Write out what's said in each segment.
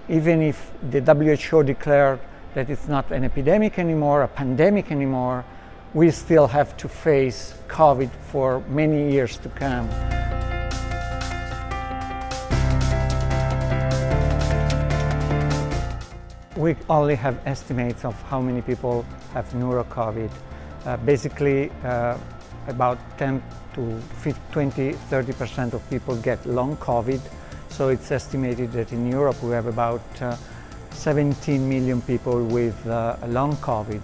even if the WHO declared that it's not an epidemic anymore, a pandemic anymore, we still have to face COVID for many years to come. We only have estimates of how many people have NeuroCOVID. Basically, about 10 to 20-30% of people get long COVID. So it's estimated that in Europe we have about 17 million people with long COVID.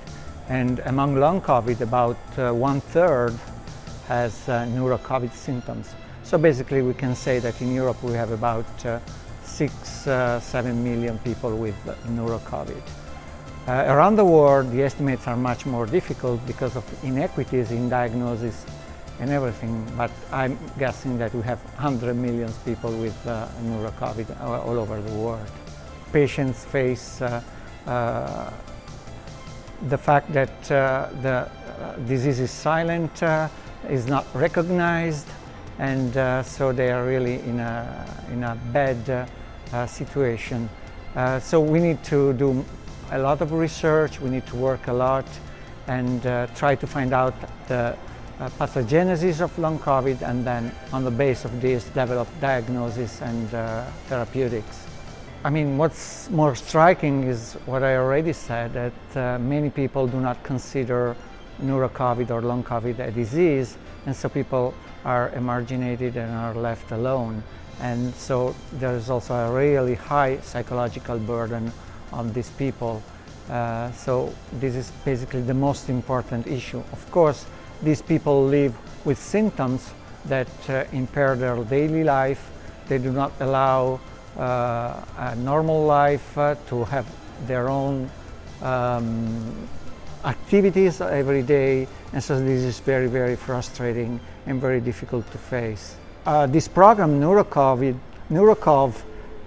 And among long COVID, about 1/3 has NeuroCOVID symptoms. So basically we can say that in Europe we have about 6-7 million people with NeuroCOVID. Around the world, the estimates are much more difficult because of inequities in diagnosis and everything, but I'm guessing that we have 100 million people with NeuroCOVID all over the world. Patients face the fact that the disease is silent, is not recognized, and so they are really in a bad situation. So we need to do a lot of research, we need to work a lot and try to find out the pathogenesis of long COVID, and then on the basis of this develop diagnosis and therapeutics. I mean, what's more striking is what I already said, that many people do not consider NeuroCOVID or long COVID a disease, and so people are emarginated and are left alone. And so there is also a really high psychological burden on these people. So this is basically the most important issue. Of course, these people live with symptoms that impair their daily life. They do not allow a normal life to have their own activities every day, and so this is very, very frustrating and very difficult to face. This program, NeuroCOV,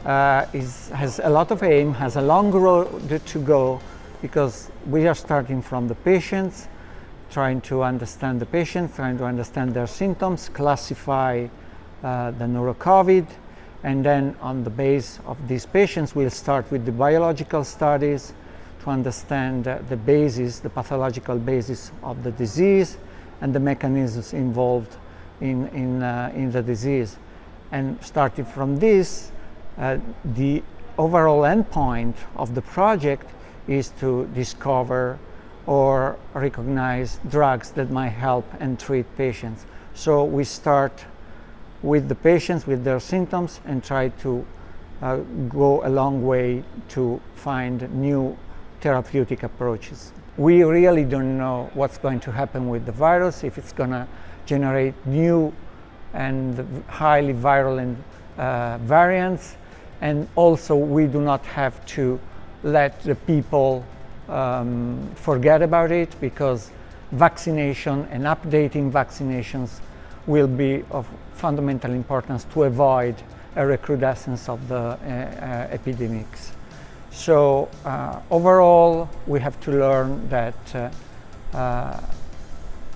has a lot of aim, has a long road to go, because we are starting from the patients, trying to understand the patients, trying to understand their symptoms, classify the NeuroCOVID, and then on the base of these patients we'll start with the biological studies to understand the basis, the pathological basis of the disease and the mechanisms involved in the disease. And starting from this, the overall endpoint of the project is to discover or recognize drugs that might help and treat patients. So we start with the patients, with their symptoms, and try to go a long way to find new therapeutic approaches. We really don't know what's going to happen with the virus, if it's going to generate new and highly virulent variants, and also we do not have to let the people forget about it, because vaccination and updating vaccinations will be of fundamental importance to avoid a recrudescence of the epidemics. So overall, we have to learn that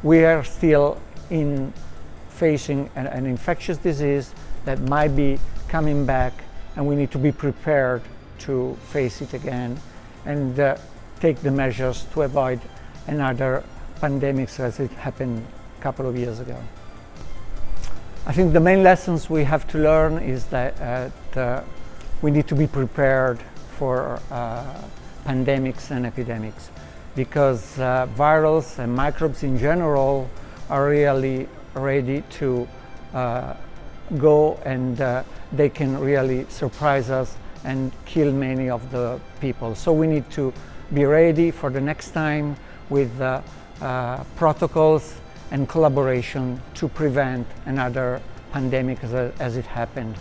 we are still facing an infectious disease that might be coming back, and we need to be prepared to face it again and take the measures to avoid another pandemic as it happened a couple of years ago. I think the main lessons we have to learn is that we need to be prepared for pandemics and epidemics, because virals and microbes in general are really ready to go, and they can really surprise us and kill many of the people. So we need to be ready for the next time with protocols and collaboration to prevent another pandemic as it happened.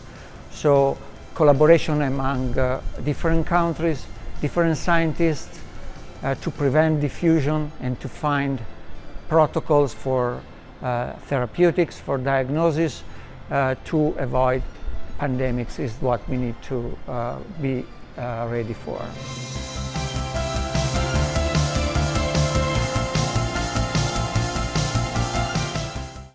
So collaboration among different countries, different scientists to prevent diffusion and to find protocols for therapeutics, for diagnosis, to avoid pandemics is what we need to be ready for.